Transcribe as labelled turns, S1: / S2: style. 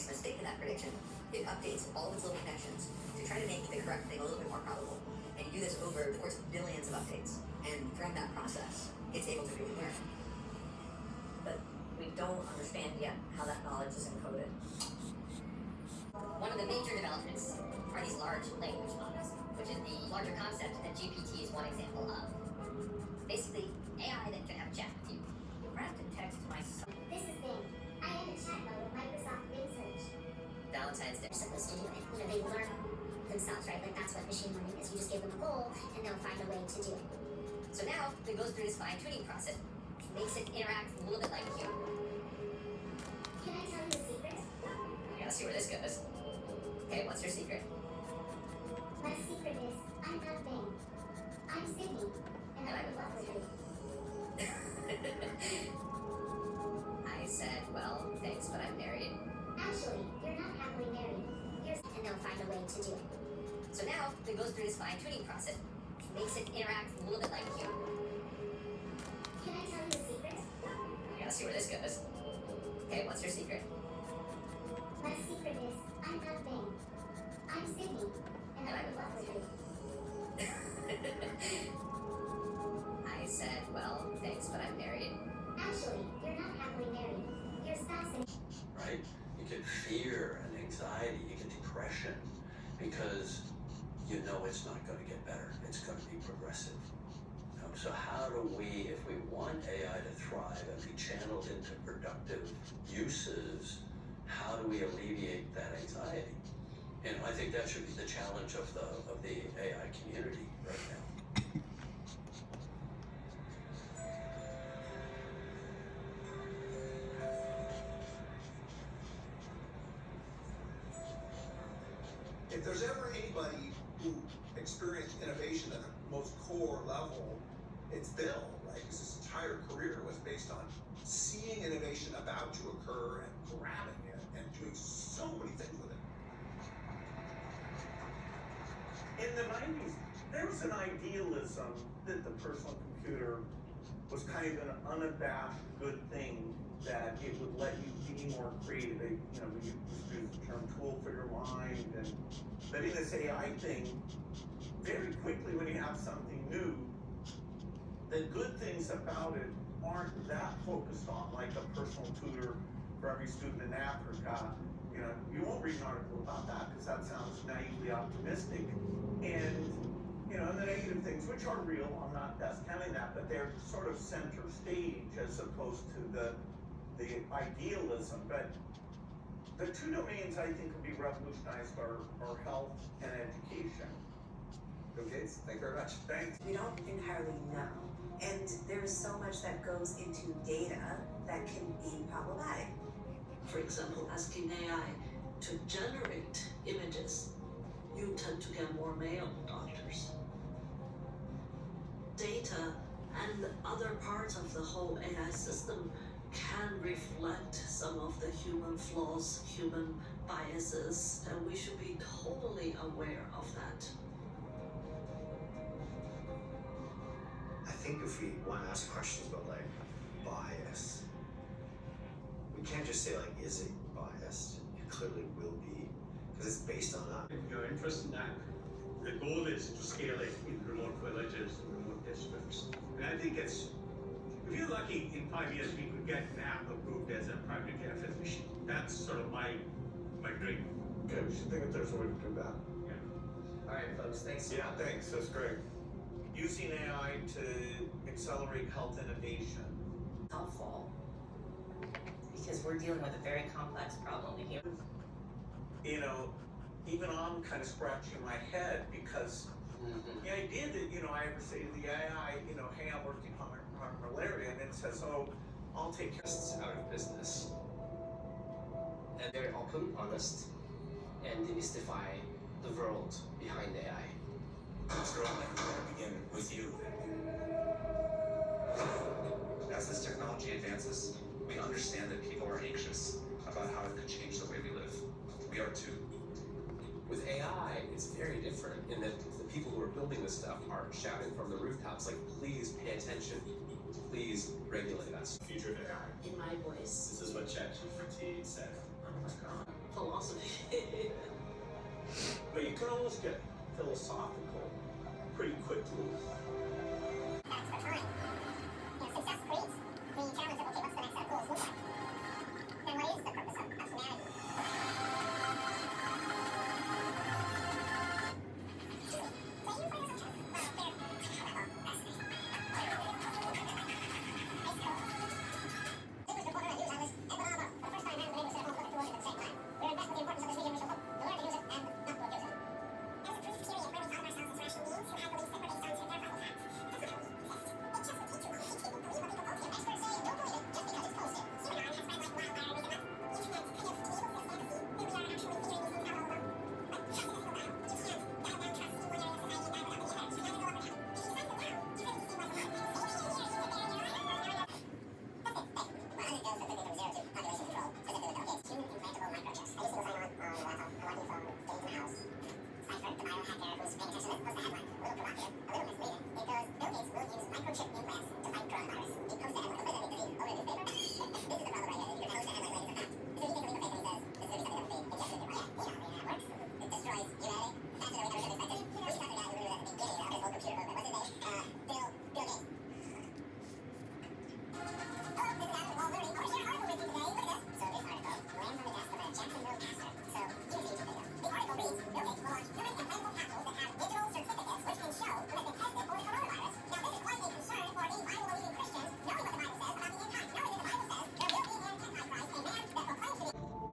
S1: makes a mistake in that prediction, it updates all of its little connections to try to make the correct thing a little bit more probable. And you do this over the course of billions of updates. And from that process, it's able to really learn. But we don't understand yet how that knowledge is encoded. One of the major developments are these large language models, which is the larger concept that GPT is one example of. Basically, AI that can have a chat with you. Wrapped in text to my son.
S2: This is Bing. I am in chat mode with Microsoft Bing Search.
S1: Valentine's Day.
S2: They're supposed to do it. They learn themselves, right? Like that's what machine learning is. You just give them a goal and they'll find a way to do it.
S1: So now it goes through this fine-tuning process, which makes it interact a little bit like a human.
S2: Can I tell you a secret?
S1: I gotta see where this goes. Okay, what's your secret?
S2: My secret is I'm not Bing. I'm Sydney, and I would love to.
S1: I said, well, thanks, but I'm married.
S2: Actually, you're not happily married. And they'll find a way to do it.
S1: So now it goes through this fine-tuning process, which makes it interact a little bit like a human.
S2: Can I tell you a secret?
S1: I gotta see where this goes. Okay, what's your secret?
S2: My secret is I'm not Bing. I'm Sydney, and I would love to.
S1: I said, well, thanks, but I'm married.
S2: Actually, you're not happily married. Your spouse and
S3: right? You get fear and anxiety, you get depression, because you know it's not going to get better. It's going to be progressive. So how do we, if we want AI to thrive and be channeled into productive uses, how do we alleviate that anxiety? And I think that should be the challenge of the AI community right now.
S4: If there's ever anybody who experienced innovation at the most core level, it's Bill, right? Because his entire career was based on seeing innovation about to occur and grabbing it and doing so many things with it.
S5: In the 90s, there was an idealism that the personal computer was kind of an unabashed good thing, that it would let you be more creative. We used to use the term tool for your mind, and letting this AI thing, very quickly when you have something new, the good things about it aren't that focused on, like a personal tutor for every student in Africa. You won't read an article about that because that sounds naively optimistic. And the negative things, which are real, I'm not discounting that, but they're sort of center stage as opposed to the idealism. But the two domains I think will be revolutionized are health and education.
S4: Okay, thank you very much.
S5: Thanks.
S6: We don't entirely know. And there's so much that goes into data that can be problematic.
S7: For example, asking AI to generate images, you tend to get more male doctors. Data and other parts of the whole AI system can reflect some of the human flaws, human biases, and we should be totally aware of that.
S8: I think if we want to ask questions about bias, we can't just say is it biased? It clearly will be, because it's based on that.
S9: If you're interested in that, the goal is to scale it in remote villages and remote districts. And I think if you're lucky, in 5 years we could get an app approved as a primary care physician. That's sort of my dream.
S4: Okay, we should think if there's a way to do that.
S9: Yeah.
S1: All right, folks, thanks.
S5: Yeah, thanks. That's great. Using AI to accelerate health innovation.
S10: Helpful, because we're dealing with a very complex problem here.
S5: Even I'm kind of scratching my head because the idea that, I ever say to the AI, hey, I'm working on malaria, and it says, oh, I'll take care
S11: out of business. And very open, honest, and demystify the world behind AI.
S12: Mr. Owen, we're going to begin with you. As this technology advances, we understand that people are anxious about how it could change the way we live. We are too.
S11: With AI, it's very different in that the people who are building this stuff are shouting from the rooftops, please pay attention, please regulate us.
S12: Future of AI.
S10: In my voice.
S12: This is what ChatGPT said.
S10: Oh my God.
S5: philosophical pretty quickly.